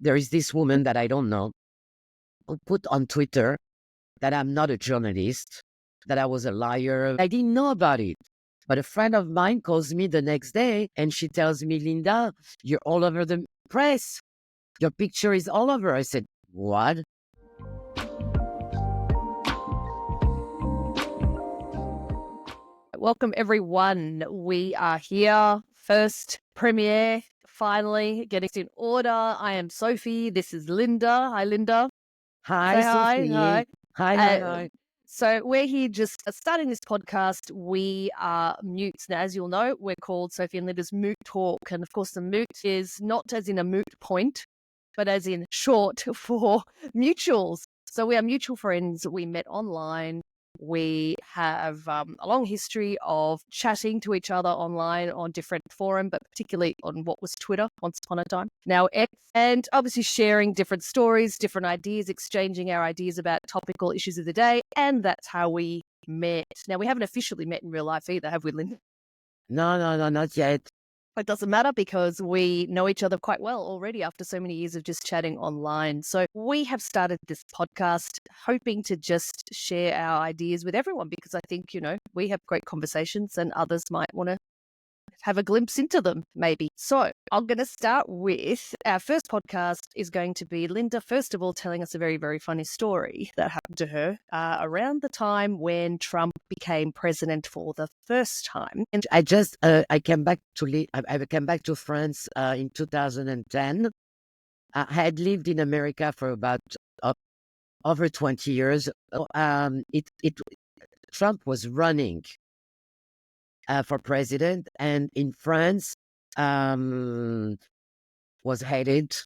there is this woman that I don't know who put on Twitter that I'm not a journalist, that I was a liar. I didn't know about it. But a friend of mine calls me the next day and she tells me, Linda, you're all over the press. Your picture is all over. I said, what? Welcome, everyone. We are here. First premiere, finally getting in order. I am Sophie. This is Linda. Hi, Linda. Hi, Say hi. Sophie. Hi. Hi. So we're here just starting this podcast. We are Moots. Now, as you'll know, we're called Sophie and Linda's Moot Talk. And of course, the moot is not as in a moot point, but as in short for mutuals. So we are mutual friends. We met online. We have a long history of chatting to each other online on different forums, but particularly on what was Twitter once upon a time, now X, and obviously sharing different stories, different ideas, exchanging our ideas about topical issues of the day, and that's how we met. Now, we haven't officially met in real life either, have we, Linda? No, not yet. It doesn't matter because we know each other quite well already after so many years of just chatting online. So we have started this podcast hoping to just share our ideas with everyone because I think, we have great conversations and others might want to have a glimpse into them, maybe. So I'm going to start with our first podcast is going to be Linda, first of all, telling us a very, very funny story that happened to her around the time when Trump became president for the first time. And I came back to France in 2010. I had lived in America for about over 20 years. Trump was running for president, and in France was hated.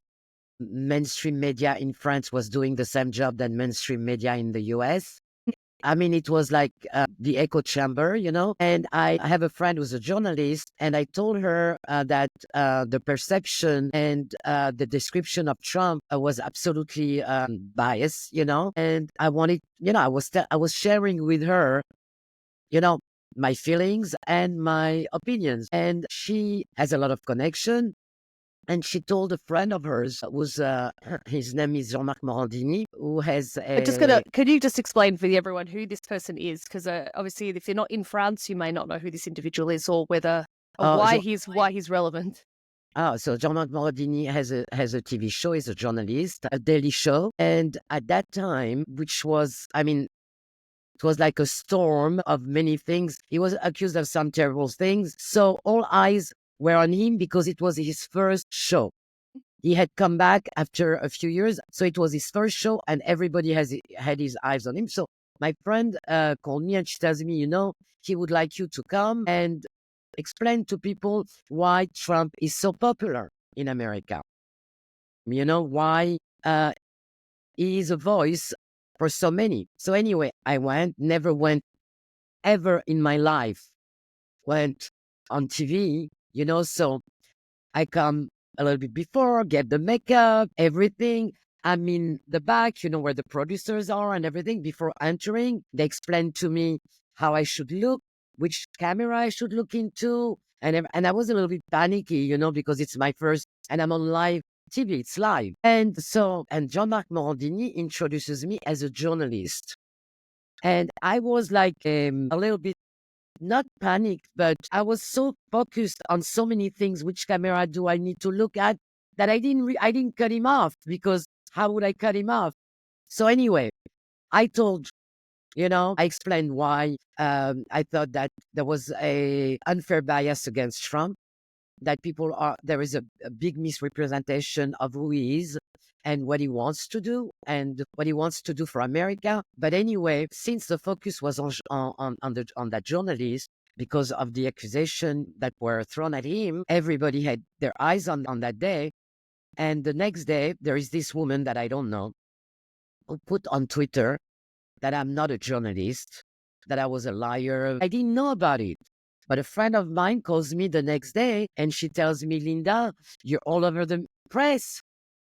Mainstream media in France was doing the same job than mainstream media in the US. I mean, it was like the echo chamber, and I have a friend who's a journalist, and I told her that the perception and the description of Trump was absolutely biased, and I wanted, I was sharing with her, my feelings and my opinions. And she has a lot of connection. And she told a friend of hers, his name is Jean-Marc Morandini, who has could you just explain for everyone who this person is? Because obviously, if you're not in France, you may not know who this individual is or why he's relevant. So Jean-Marc Morandini has a TV show. He's a journalist, a daily show. And at that time, which was, it was like a storm of many things. He was accused of some terrible things. So all eyes were on him because it was his first show. He had come back after a few years. So it was his first show and everybody had his eyes on him. So my friend called me and she tells me, he would like you to come and explain to people why Trump is so popular in America. Why he is a voice for so many. So anyway, I never went ever in my life, went on TV, so I come a little bit before, get the makeup, everything. I'm in the back, where the producers are and everything. Before entering, they explained to me how I should look, which camera I should look into. And I was a little bit panicky, because it's my first, and I'm on live TV, it's live. And Jean-Marc Morandini introduces me as a journalist. And I was like a little bit, not panicked, but I was so focused on so many things. Which camera do I need to look at? That I didn't cut him off, because how would I cut him off? So anyway, I explained why I thought that there was a unfair bias against Trump, that there is a big misrepresentation of who he is and what he wants to do and what he wants to do for America. But anyway, since the focus was on that journalist, because of the accusation that were thrown at him, everybody had their eyes on that day. And the next day, there is this woman that I don't know who put on Twitter that I'm not a journalist, that I was a liar. I didn't know about it. But a friend of mine calls me the next day and she tells me, Linda, you're all over the press.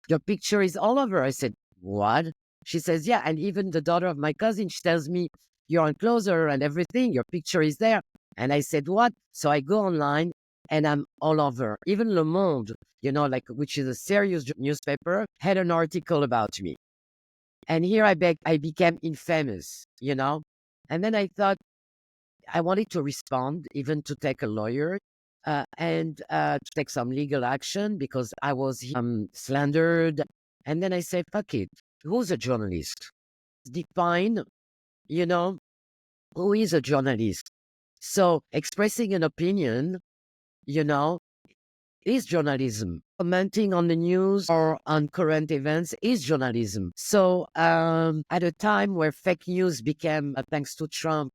Your picture is all over. I said, what? She says, yeah. And even the daughter of my cousin, she tells me, you're on Closer and everything. Your picture is there. And I said, what? So I go online and I'm all over. Even Le Monde, like which is a serious newspaper, had an article about me. And here I became infamous, And then I thought I wanted to respond, even to take a lawyer, and to take some legal action because I was slandered. And then I said, fuck it. Who's a journalist? Define, you know, who is a journalist? So expressing an opinion, you know, is journalism. Commenting on the news or on current events is journalism. So at a time where fake news became, thanks to Trump,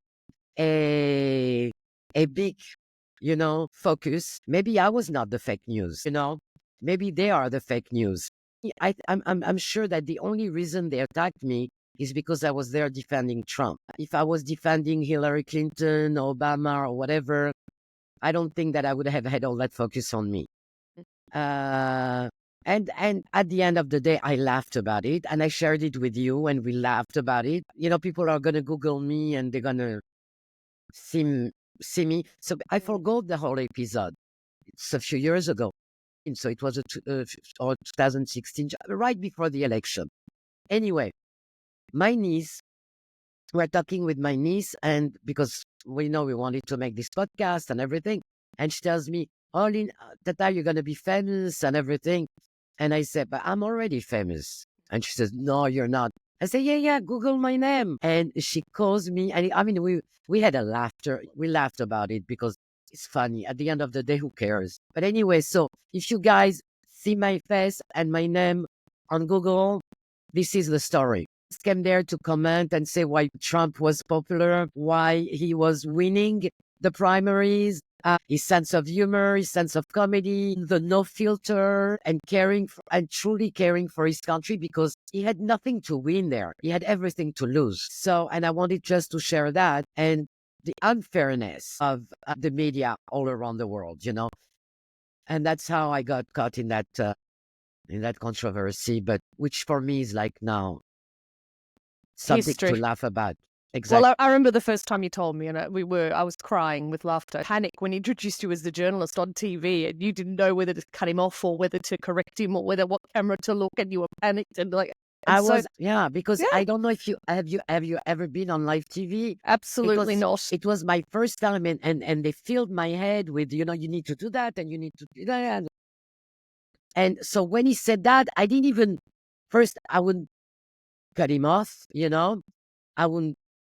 a big, focus, maybe I was not the fake news, maybe they are the fake news. I'm sure that the only reason they attacked me is because I was there defending Trump. If I was defending Hillary Clinton, Obama, or whatever, I don't think that I would have had all that focus on me. And at the end of the day, I laughed about it and I shared it with you and we laughed about it. People are going to Google me and they're going to see me. So I forgot the whole episode. It's a few years ago. And so it was 2016, right before the election. Anyway, my niece, we're talking with my niece, and because we wanted to make this podcast and everything, and she tells me, "Oh, Tata, you're going to be famous and everything." And I said, "But I'm already famous." And she says, "No, you're not." I say, yeah, Google my name. And she calls me. And I mean, we had a laughter. We laughed about it because it's funny. At the end of the day, who cares? But anyway, so if you guys see my face and my name on Google, this is the story. Came there to comment and say why Trump was popular, why he was winning the primaries, his sense of humor, his sense of comedy, the no filter, and truly caring for his country because he had nothing to win there. He had everything to lose. So, and I wanted just to share that and the unfairness of the media all around the world, And that's how I got caught in that controversy, but which for me is like now something History. to laugh about. Exactly. Well, I remember the first time you told me, and I was crying with laughter. Panic when he introduced you as the journalist on TV, and you didn't know whether to cut him off or whether to correct him or what camera to look, and you were panicked and like. And because I don't know if you have you ever been on live TV? Absolutely not. It was my first time, and they filled my head with you need to do that and you need to do that. And so when he said that, I didn't even first. I wouldn't cut him off.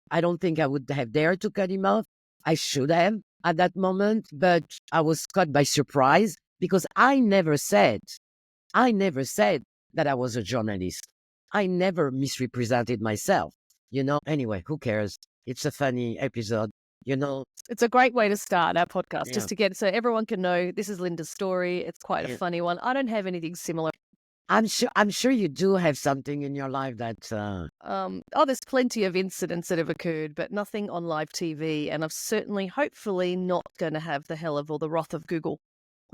I don't think I would have dared to cut him off. I should have at that moment, but I was caught by surprise because I never said that I was a journalist. I never misrepresented myself, Anyway, who cares? It's a funny episode, It's a great way to start our podcast, just to get so everyone can know this is Linda's story. It's quite a funny one. I don't have anything similar. I'm sure you do have something in your life that there's plenty of incidents that have occurred, but nothing on live TV. And I'm hopefully not going to have the hell of or the wrath of Google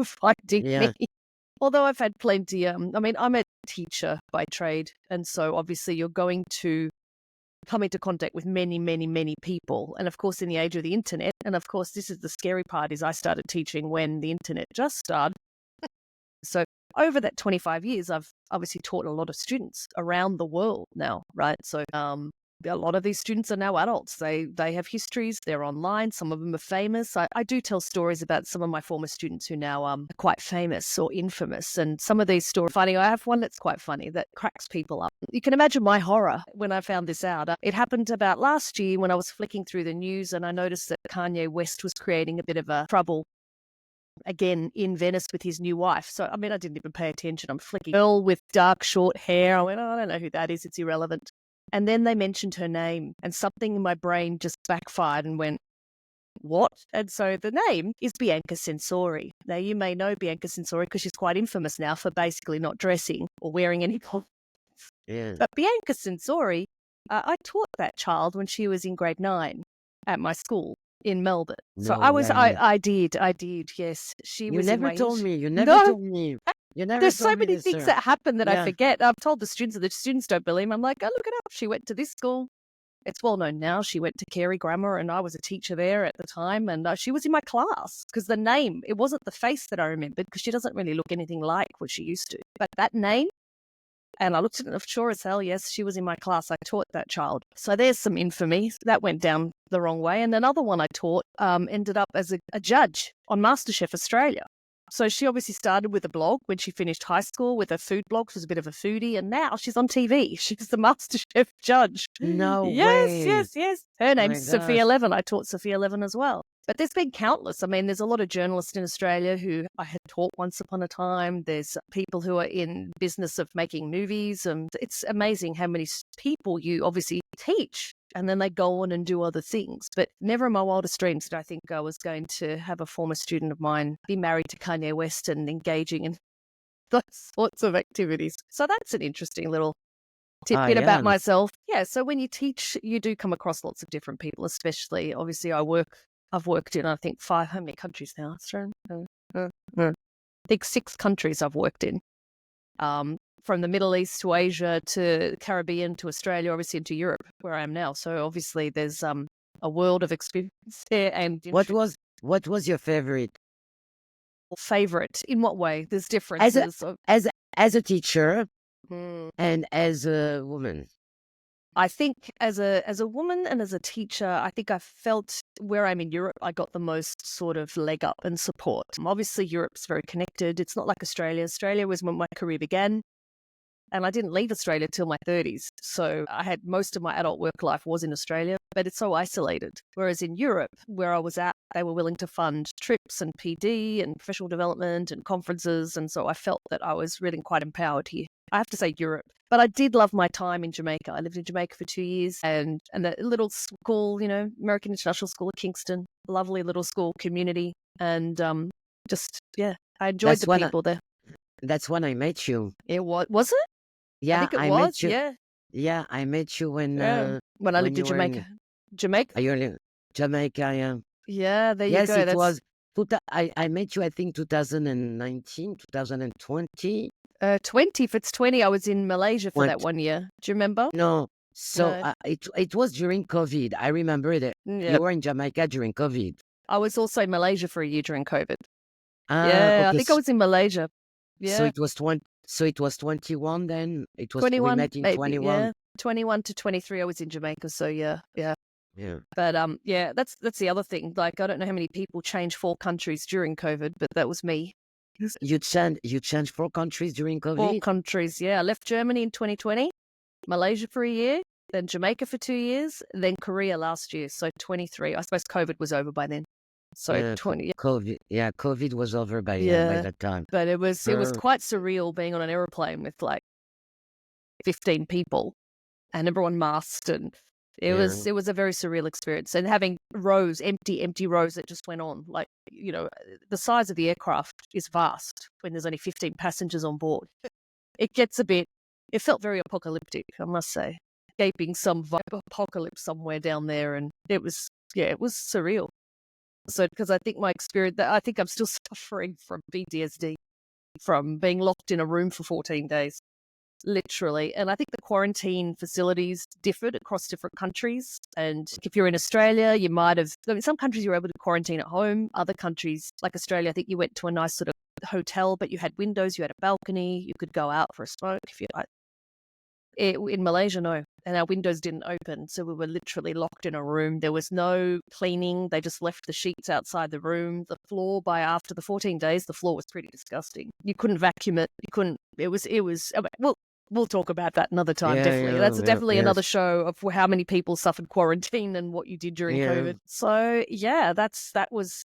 finding me. Although I've had plenty. I'm a teacher by trade, and so obviously you're going to come into contact with many, many, many people. And of course, in the age of the internet, and of course, this is the scary part: is I started teaching when the internet just started. So over that 25 years, I've obviously taught a lot of students around the world now, right? So a lot of these students are now adults. They have histories. They're online. Some of them are famous. I do tell stories about some of my former students who now are quite famous or infamous. And some of these stories are funny. I have one that's quite funny that cracks people up. You can imagine my horror when I found this out. It happened about last year when I was flicking through the news and I noticed that Kanye West was creating a bit of a trouble again in Venice with his new wife. So, I didn't even pay attention. I'm flicking. Girl with dark, short hair. I went, I don't know who that is. It's irrelevant. And then they mentioned her name and something in my brain just backfired and went, what? And so the name is Bianca Censori. Now, you may know Bianca Censori because she's quite infamous now for basically not dressing or wearing any clothes. Yeah. But Bianca Censori, I taught that child when she was in grade 9 at my school in Melbourne. So I did, yes. You never told me. You never told me. There's so many things that happen that I forget. I've told the students, and the students don't believe me. I'm like, oh, look it up. She went to this school. It's well known now. She went to Carey Grammar and I was a teacher there at the time. And she was in my class because the name, it wasn't the face that I remembered because she doesn't really look anything like what she used to. But that name, and I looked at it, sure as hell, yes, she was in my class. I taught that child. So there's some infamy. That went down the wrong way. And another one I taught ended up as a judge on MasterChef Australia. So she obviously started with a blog when she finished high school with a food blog. She was a bit of a foodie. And now she's on TV. She's the MasterChef judge. No Yes, way. yes, yes. Her Oh name's my Sophia gosh. Levin. I taught Sophia Levin as well. But there's been countless. I mean, there's a lot of journalists in Australia who I had taught once upon a time. There's people who are in business of making movies. And it's amazing how many people you obviously teach and then they go on and do other things. But never in my wildest dreams did I think I was going to have a former student of mine be married to Kanye West and engaging in those sorts of activities. So that's an interesting little Ah, tidbit yeah. about myself. Yeah, so when you teach, you do come across lots of different people, especially, obviously, I've worked in, I think, how many countries now? I think 6 countries I've worked in, from the Middle East to Asia to the Caribbean to Australia, obviously into Europe, where I am now. So obviously there's a world of experience there and What was your favorite favorite. In what way? There's as a differences. Of, as a teacher Hmm. and as a woman? I think as a woman and as a teacher, I think I felt where I'm in Europe, I got the most sort of leg up and support. Obviously, Europe's very connected. It's not like Australia. Australia was when my career began, and I didn't leave Australia till my 30s. So I had most of my adult work life was in Australia, but it's so isolated. Whereas in Europe, where I was at, they were willing to fund trips and PD and professional development and conferences, and so I felt that I was really quite empowered here. I have to say Europe. But I did love my time in Jamaica. I lived in Jamaica for 2 years and a little school, American International School of Kingston, lovely little school community. And yeah, I enjoyed That's the when I, people there. that's when I met you. It was it? I Yeah, think it I was, met you. yeah. Yeah, I met you Yeah. When I when lived in you were Jamaica. in Jamaica? Jamaica. Yeah. Yeah, there you Yes, go. it That's was. I met you, I think, 2019, 2020. 20. If it's 20, I was in Malaysia for that What? 1 year. Do you remember? No. So No. it was during COVID. I remember that you Yep. were in Jamaica during COVID. I was also in Malaysia for a year during COVID. Ah, Yeah, I okay. think I was in Malaysia. So Yeah. it was 20. So it was 21 then. We 21, met in maybe. 21. Yeah. 21 to 23, I was in Jamaica. So yeah, yeah. Yeah. But yeah, that's the other thing. Like, I don't know how many people changed 4 countries during COVID, but that was me. You changed 4 countries during 4 COVID. countries. Yeah, I left Germany in 2020, Malaysia for a year, then Jamaica for 2 years, then Korea last year. So 23. I suppose COVID was over by then. So Yeah, 20. COVID. Yeah, COVID was over by Yeah, that time. but it was Uh, quite surreal being on an airplane with like 15 people and everyone masked, and it yeah, was it was a very surreal experience. And having rows, empty rows that just went on, like, the size of the aircraft is vast when there's only 15 passengers on board. It gets a bit. It felt very apocalyptic, I must say. Escaping some vibe of apocalypse somewhere down there, and it was surreal. So because I think my experience, I think I'm still suffering from PTSD from being locked in a room for 14 days. Literally. And I think the quarantine facilities differed across different countries. And if you're in Australia, you might have, I mean, some countries you were able to quarantine at home. Other countries, like Australia, I think you went to a nice sort of hotel, but you had windows, you had a balcony, you could go out for a smoke if you like. In Malaysia, no. And our windows didn't open. So we were literally locked in a room. There was no cleaning. They just left the sheets outside the room. The floor, after the 14 days, the floor was pretty disgusting. You couldn't vacuum it. You couldn't, it was, we'll talk about that another time, yeah, definitely. That's yeah, definitely yes, another show of how many people suffered quarantine and what you did during yeah. COVID. So yeah, that was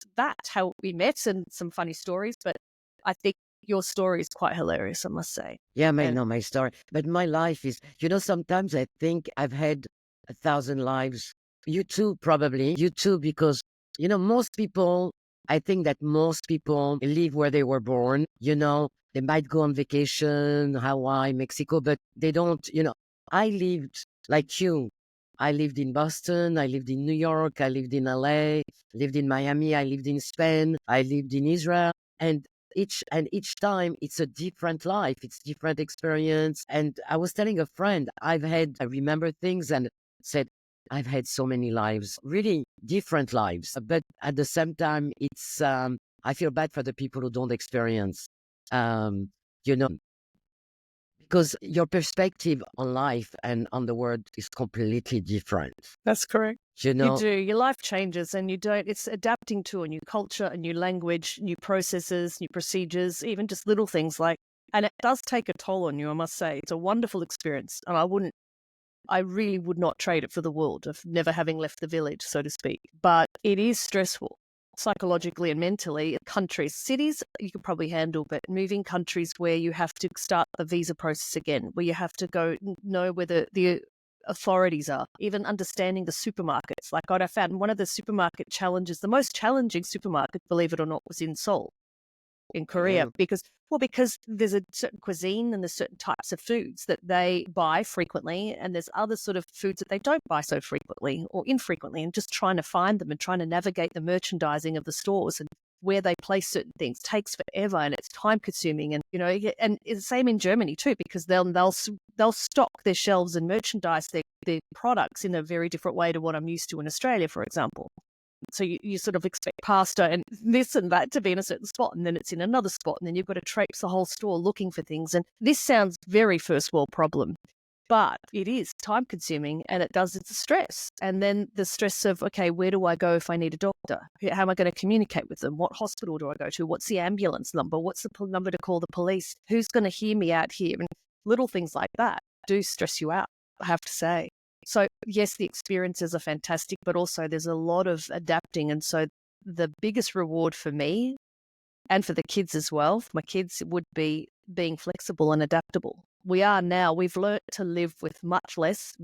how we met, and some funny stories. But I think your story is quite hilarious, I must say. Yeah, And my story. But my life is, sometimes I think I've had 1,000 lives. You too, probably. You too, because, most people, I think that most people live where they were born. They might go on vacation, Hawaii, Mexico, but they don't, I lived like you. I lived in Boston. I lived in New York. I lived in LA, lived in Miami. I lived in Spain. I lived in Israel. And each time it's a different life, it's different experience. And I was telling a friend, I remember things and said, I've had so many lives, really different lives. But at the same time, it's I feel bad for the people who don't experience, um, you know, because your perspective on life and on the world is completely different. That's correct. You You know, do. Your life changes and you don't, it's adapting to a new culture, a new language, new processes, new procedures, even just little things like, and it does take a toll on you, I must say. It's a wonderful experience. And I really would not trade it for the world of never having left the village, so to speak. But it is stressful psychologically and mentally. Countries, cities, you could probably handle, but moving countries where you have to start the visa process again, where you have to go know where the authorities are, even understanding the supermarkets. Like what I found, one of the supermarket challenges, the most challenging supermarket, believe it or not, was in Seoul, in Korea, yeah. because there's a certain cuisine and there's certain types of foods that they buy frequently, and there's other sort of foods that they don't buy so frequently or infrequently, and just trying to find them and trying to navigate the merchandising of the stores and where they place certain things takes forever and it's time consuming. And and it's the same in Germany too, because they'll stock their shelves and merchandise their products in a very different way to what I'm used to in Australia, for example. So you sort of expect pasta and this and that to be in a certain spot, and then it's in another spot, and then you've got to traipse the whole store looking for things. And this sounds very first world problem, but it is time consuming and it's a stress. And then the stress of, okay, where do I go if I need a doctor? How am I going to communicate with them? What hospital do I go to? What's the ambulance number? What's the number to call the police? Who's going to hear me out here? And little things like that do stress you out, I have to say. So yes, the experiences are fantastic, but also there's a lot of adapting. And so the biggest reward for me and for the kids as well, for my kids, would be being flexible and adaptable. We've learnt to live with much less.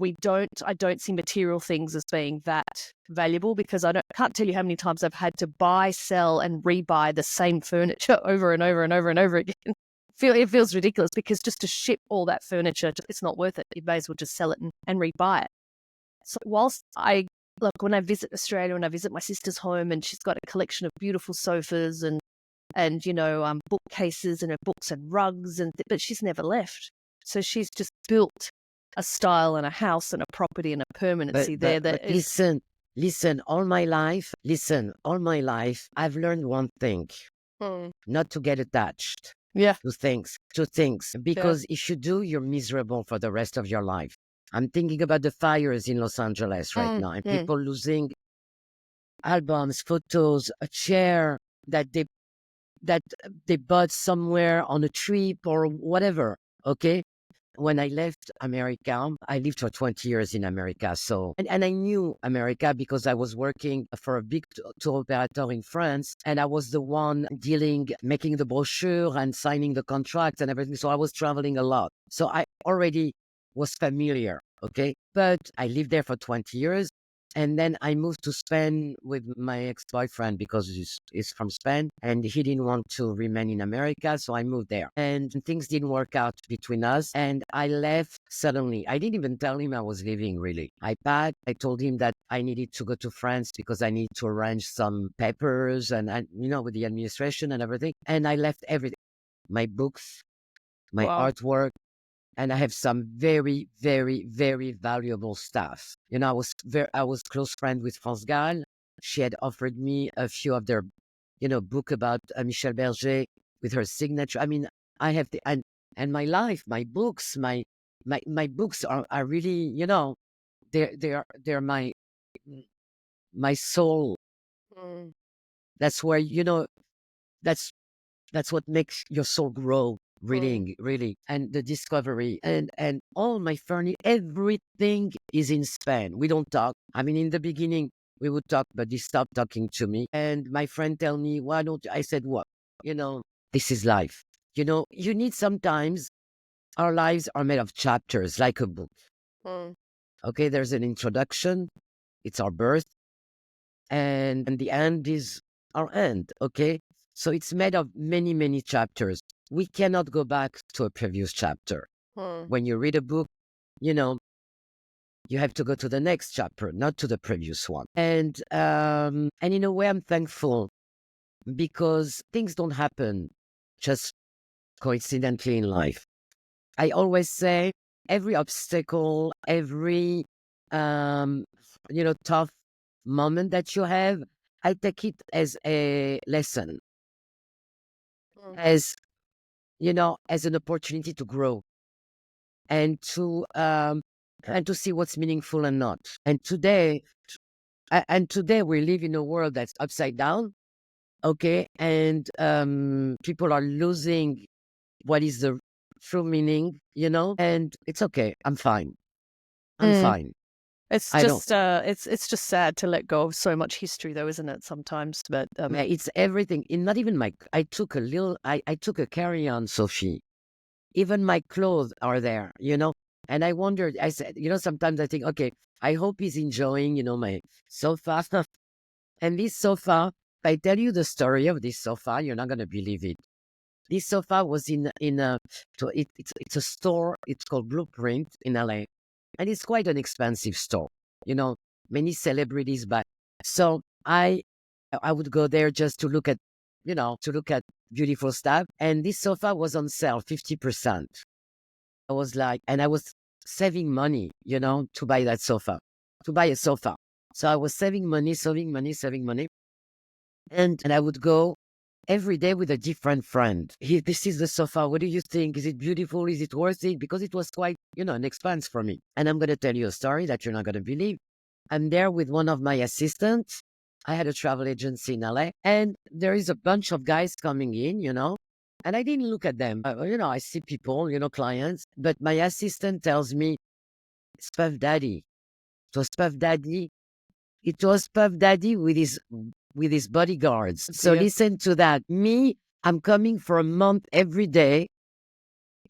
I don't see material things as being that valuable, because can't tell you how many times I've had to buy, sell and rebuy the same furniture over and over and over and over again. It feels ridiculous, because just to ship all that furniture, it's not worth it. You may as well just sell it and rebuy it. So whilst when I visit Australia and I visit my sister's home, and she's got a collection of beautiful sofas and bookcases and her books and rugs, but she's never left. So she's just built a style and a house and a property and a permanency there that but is. listen, all my life, I've learned one thing: not to get attached Yeah, to things, because if you do, you're miserable for the rest of your life. I'm thinking about the fires in Los Angeles right now, and people losing albums, photos, a chair that they bought somewhere on a trip or whatever. Okay. When I left America, I lived for 20 years in America. So, and I knew America because I was working for a big tour operator in France, and I was the one making the brochure and signing the contracts and everything. So I was traveling a lot. So I already was familiar. Okay. But I lived there for 20 years. And then I moved to Spain with my ex-boyfriend because he's from Spain and he didn't want to remain in America. So I moved there and things didn't work out between us. And I left suddenly. I didn't even tell him I was leaving, really. I packed. I told him that I needed to go to France because I need to arrange some papers and with the administration and everything. And I left everything, my books, my wow. artwork, and I have some very, very, very valuable stuff. I was close friend with France Gall. She had offered me a few of their, book about Michel Berger with her signature. I mean, I have and my life, my books, my books are really, they're my soul. Mm, That's where that's That's what makes your soul grow, mm, reading, really. And the discovery and all my furniture, everything is in Spain. We don't talk. I mean, in the beginning, we would talk, but he stopped talking to me. And my friend tell me, why don't you? I said, what? This is life. You need sometimes, our lives are made of chapters, like a book. mm. Okay, there's an introduction. It's our birth. And the end is our end. Okay. So it's made of many, many chapters. We cannot go back to a previous chapter. Hmm. When you read a book, you know, you have to go to the next chapter, not to the previous one. And in a way, I'm thankful because things don't happen just coincidentally in life. I always say every obstacle, every um, tough moment that you have, I take it as a lesson, Mm. as, as an opportunity to grow and to see what's meaningful and not. And today we live in a world that's upside down. Okay. And people are losing what is the true meaning, and it's okay. I'm fine. I'm Mm. fine. It's I don't. just it's just sad to let go of so much history, though, isn't it? Sometimes, but It's everything. Not even my. I took a little. I took a carry-on, Sophie. Even my clothes are there. And I wondered. I said, sometimes I think, okay, I hope he's enjoying, my sofa. And this sofa, if I tell you the story of this sofa, you're not gonna believe it. This sofa was in a. It's a store. It's called Blueprint in LA, and it's quite an expensive store. You know, Many celebrities buy. So I would go there just to look at, beautiful stuff. And this sofa was on sale, 50%. I was like, and I was saving money, to buy that sofa, to buy a sofa. So I was saving money, saving money, saving money. And I would go every day with a different friend. This is the sofa. What do you think? Is it beautiful? Is it worth it? Because it was quite, an expense for me. And I'm going to tell you a story that you're not going to believe. I'm there with one of my assistants. I had a travel agency in LA, and there is a bunch of guys coming in, and I didn't look at them. I see people, clients, but my assistant tells me, it's Puff Daddy. It was Puff Daddy. It was Puff Daddy with his bodyguards. So yeah. listen to that. Me, I'm coming for a month every day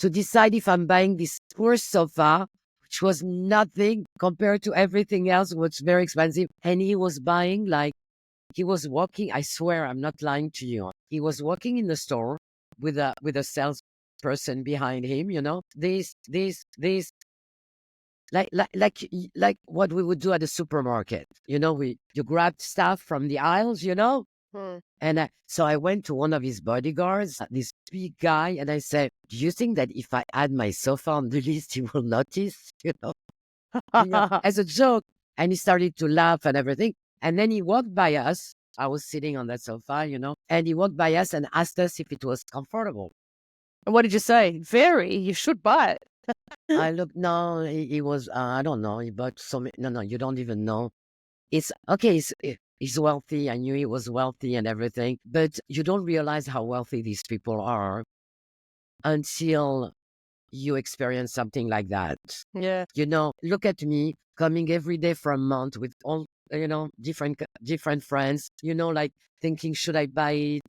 to decide if I'm buying this poor sofa, which was nothing compared to everything else, which was very expensive. And he was buying, like, he was walking. I swear, I'm not lying to you. He was walking in the store with a salesperson behind him. This, like what we would do at the supermarket. You grab stuff from the aisles. Hmm. And so I went to one of his bodyguards, this big guy, and I said, "Do you think that if I add my sofa on the list, he will notice?" As a joke. And he started to laugh and everything. And then he walked by us. I was sitting on that sofa, and he walked by us and asked us if it was comfortable. And what did you say? Very. You should buy it. I looked, no, he was, I don't know. He bought no, you don't even know. It's okay. He's wealthy. I knew he was wealthy and everything, but you don't realize how wealthy these people are until you experience something like that. Yeah. Look at me coming every day for a month with all, different friends, like thinking, should I buy it?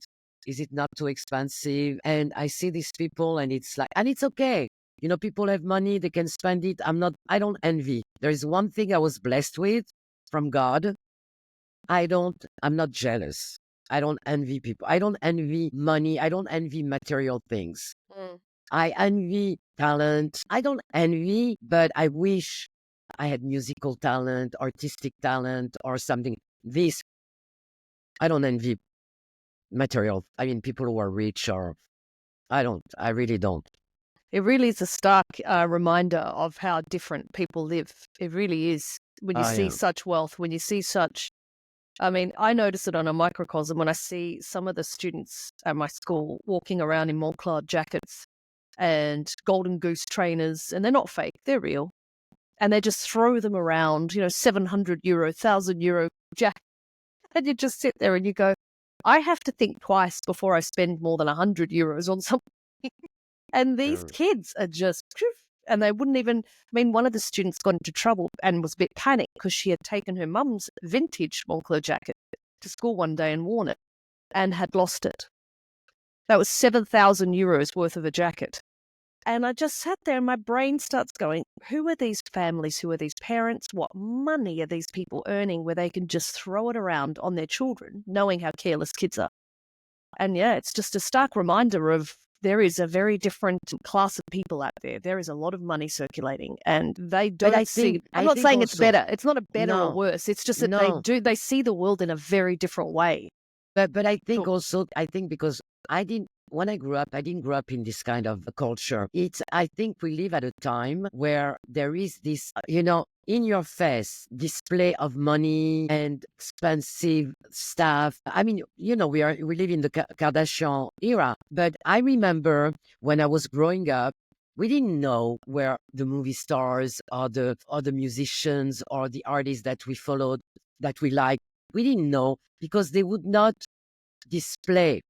Is it not too expensive? And I see these people and it's like, and it's okay. People have money, they can spend it. I don't envy. There is one thing I was blessed with from God. I'm not jealous. I don't envy people. I don't envy money. I don't envy material things. Mm. I envy talent. I don't envy, but I wish I had musical talent, artistic talent, or something. I don't envy material. I mean, people who are rich, or I really don't. It really is a stark reminder of how different people live. It really is. When you see Yeah. such wealth, when you see such, I mean, I notice it on a microcosm when I see some of the students at my school walking around in Montclair jackets and golden goose trainers, and they're not fake, they're real. And they just throw them around, 700 euro, 1,000 euro jacket. And you just sit there and you go, I have to think twice before I spend more than 100 euros on something. And these Yeah. kids are just, and they wouldn't even, I mean, one of the students got into trouble and was a bit panicked because she had taken her mum's vintage Moncler jacket to school one day and worn it and had lost it. That was 7,000 euros worth of a jacket. And I just sat there and my brain starts going, who are these families? Who are these parents? What money are these people earning where they can just throw it around on their children, knowing how careless kids are? And yeah, it's just a stark reminder of there is a very different class of people out there. There is a lot of money circulating and they But don't see, I'm not think saying it's also, better. It's not a better or no, worse. It's just that no. they see the world in a very different way. But I think Sure. also, I think because I didn't, when I grew up, I didn't grow up in this kind of culture. I think we live at a time where there is this, in your face display of money and expensive stuff. I mean, we live in the Kardashian era, but I remember when I was growing up, we didn't know where the movie stars or the musicians or the artists that we followed, that we liked. We didn't know because they would not display,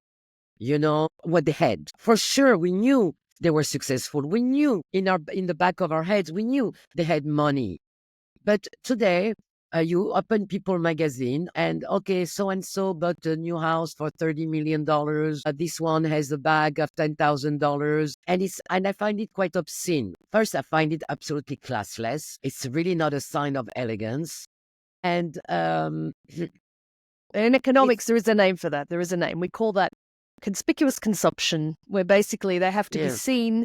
what they had. For sure, we knew they were successful. We knew in the back of our heads, we knew they had money. But today, you open People magazine and okay, so and so bought a new house for $30 million. This one has a bag of $10,000, and I find it quite obscene. First, I find it absolutely classless. It's really not a sign of elegance, and in economics, there is a name for that. There is a name. We call that conspicuous consumption, where basically they have to be seen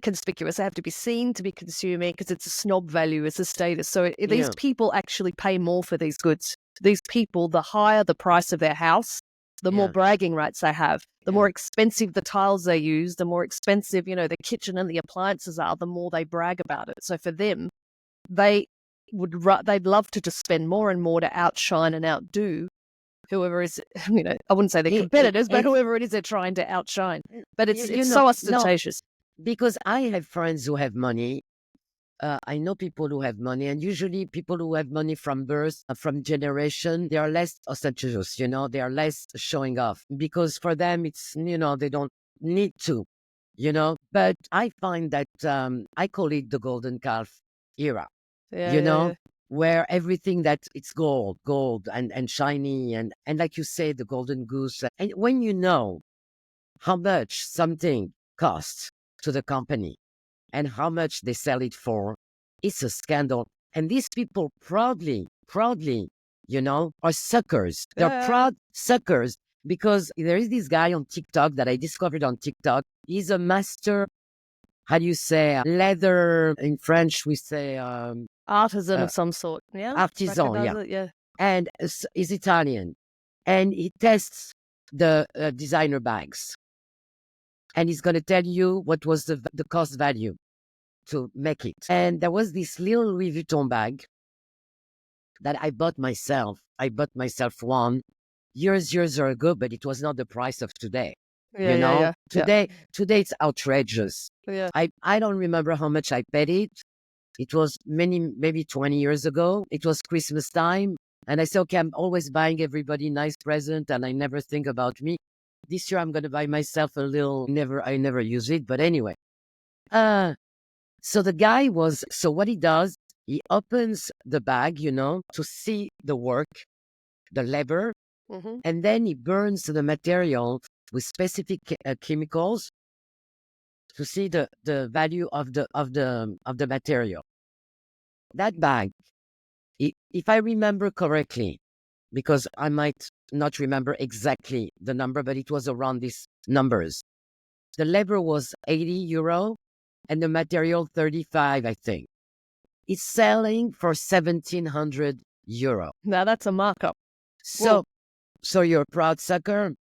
conspicuous. They have to be seen to be consuming because it's a snob value, it's a status. So these people actually pay more for these goods. These people, the higher the price of their house, the more bragging rights they have. The more expensive the tiles they use, the more expensive, the kitchen and the appliances are, the more they brag about it. So for them, they'd love to just spend more and more to outshine and outdo whoever is, I wouldn't say they're competitors, but whoever it is they're trying to outshine. But it's so ostentatious. No, because I have friends who have money. I know people who have money, and usually people who have money from birth, from generation, they are less ostentatious, they are less showing off because for them it's, they don't need to, But I find that I call it the golden calf era, where everything that it's gold and shiny and like you say, the golden goose. And when you know how much something costs to the company and how much they sell it for, it's a scandal. And these people proudly, are suckers. They're proud suckers because there is this guy on TikTok that I discovered on TikTok. He's a master, how do you say, leather in French, we say artisan of some sort. Yeah. Artisan, yeah. And is Italian. And he tests the designer bags. And he's going to tell you what was the cost value to make it. And there was this little Louis Vuitton bag that I bought myself. I bought myself one years ago, but it was not the price of today. Today it's outrageous. I don't remember how much I paid it. It was maybe 20 years ago. It was Christmas time. And I said, okay, I'm always buying everybody nice present and I never think about me. This year I'm going to buy myself a little, I never use it. But anyway, so the guy so what he does, he opens the bag, to see the work, the leather, and then he burns the material with specific chemicals to see the value of the material. That bag, if I remember correctly, because I might not remember exactly the number, but it was around these numbers. The leather was €80 and the material 35, I think. It's selling for €1,700. Now that's a markup. So you're a proud sucker.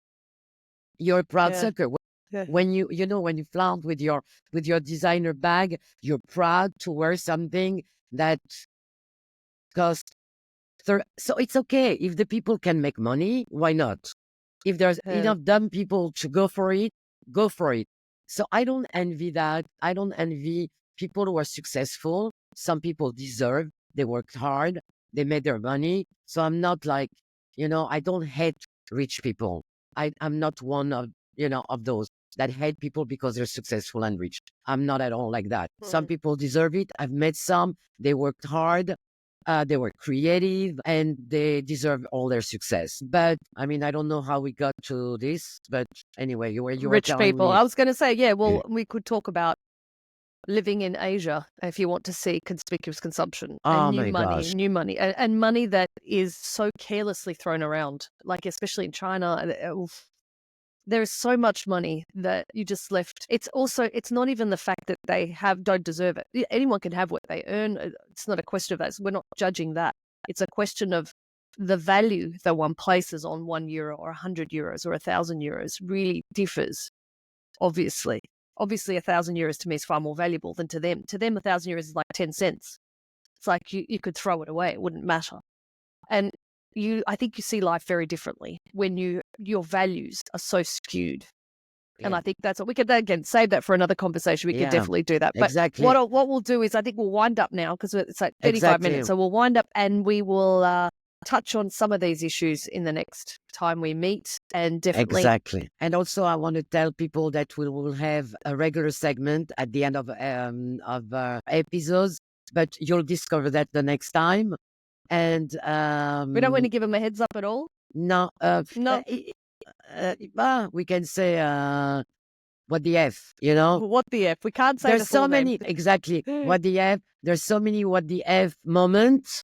You're a proud sucker. When you when you flaunt with your designer bag, you're proud to wear something that costs. So it's okay if the people can make money. Why not? If there's enough dumb people to go for it, go for it. So I don't envy that. I don't envy people who are successful. Some people deserve. They worked hard. They made their money. So I'm not like, I don't hate rich people. I'm not one of, of those that hate people because they're successful and rich. I'm not at all like that. Some people deserve it. I've met some. They worked hard. They were creative and they deserve all their success. But I mean, I don't know how we got to this. But anyway, you were rich telling people. me. I was going to say, well, we could talk about living in Asia if you want to see conspicuous consumption and new money and money that is so carelessly thrown around, like especially in China. There is so much money that you just left. It's not even the fact that they don't deserve it. Anyone can have what they earn. It's not a question of that. We're not judging that. It's a question of the value that one places on €1 or €100 or €1,000 really differs obviously. Obviously, 1,000 euros to me is far more valuable than to them. To them, 1,000 euros is like 10 cents. It's like you could throw it away. It wouldn't matter. And I think you see life very differently when your values are so skewed. And Yeah. I think that's what we could, again, save that for another conversation. We could Yeah, definitely do that. But exactly. what we'll do is I think we'll wind up now because it's like 35 Exactly. minutes. So we'll wind up and we will touch on some of these issues in the next time we meet. And definitely. Exactly. And also, I want to tell people that we will have a regular segment at the end of episodes, but you'll discover that the next time. And We don't want to give them a heads up at all. no, No. We can say what the F, you know? What the F? We can't say There's the full so name. many, exactly. What the F? There's so many what the F moments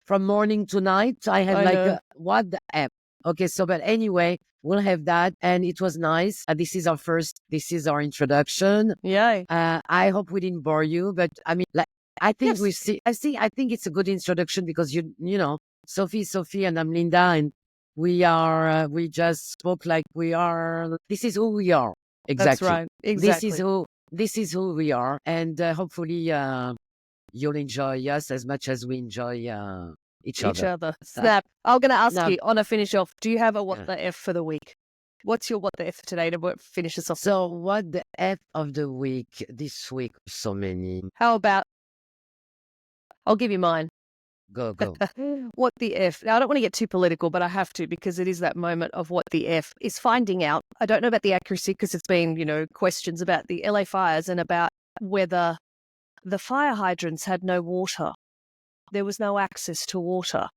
from morning to night. I have what the F. Okay, so but anyway, we'll have that, and it was nice. This is our introduction. Yeah. I hope we didn't bore you, but I mean, like, I think Yes. I think it's a good introduction because you know, Sophie, and I'm Linda, and we just spoke like we are. This is who we are. Exactly. That's right. Exactly. This is who we are, and hopefully you'll enjoy us as much as we enjoy each other. Snap. I'm going to ask Snap. you on a finish off. Do you have a what Yeah. the F for the week? What's your what the F today to finish us off? So what the F of the week this week? So many. How about? I'll give you mine. Go. What the F? Now, I don't want to get too political, but I have to because it is that moment of what the F is finding out. I don't know about the accuracy because it's been, questions about the LA fires and about whether the fire hydrants had no water. There was no access to water.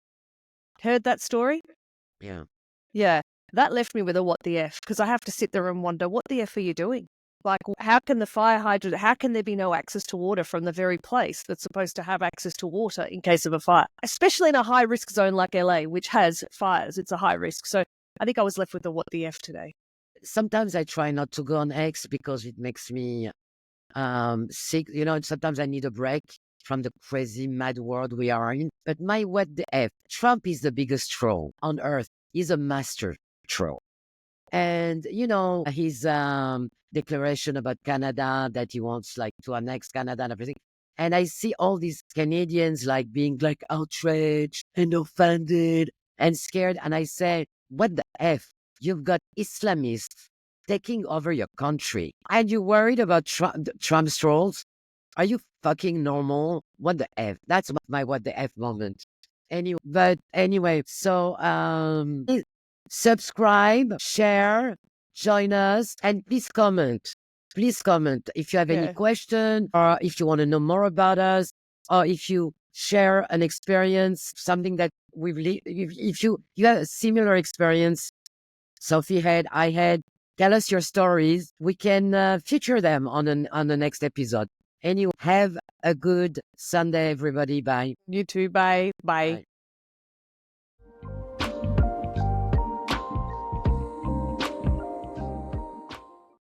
Heard that story? Yeah. Yeah. That left me with a what the F because I have to sit there and wonder, what the F are you doing? Like, how can the fire hydrant, how can there be no access to water from the very place that's supposed to have access to water in case of a fire? Especially in a high risk zone like LA, which has fires. It's a high risk. So I think I was left with a what the F today. Sometimes I try not to go on X because it makes me sick. Sometimes I need a break from the crazy mad world we are in. But my what the F, Trump is the biggest troll on earth. He's a master troll. And, his declaration about Canada that he wants like to annex Canada and everything. And I see all these Canadians like being like outraged and offended and scared. And I say, what the F? You've got Islamists taking over your country. And you're worried about Trump's trolls? Are you fucking normal? What the F? That's my what the F moment. Anyway, so subscribe, share, join us, and please comment. Please comment if you have any question or if you want to know more about us or if you share an experience, something that if you have a similar experience, Sophie had, I had, tell us your stories. We can feature them on the next episode. Anyway, have a good Sunday, everybody. Bye. You too. Bye. Bye.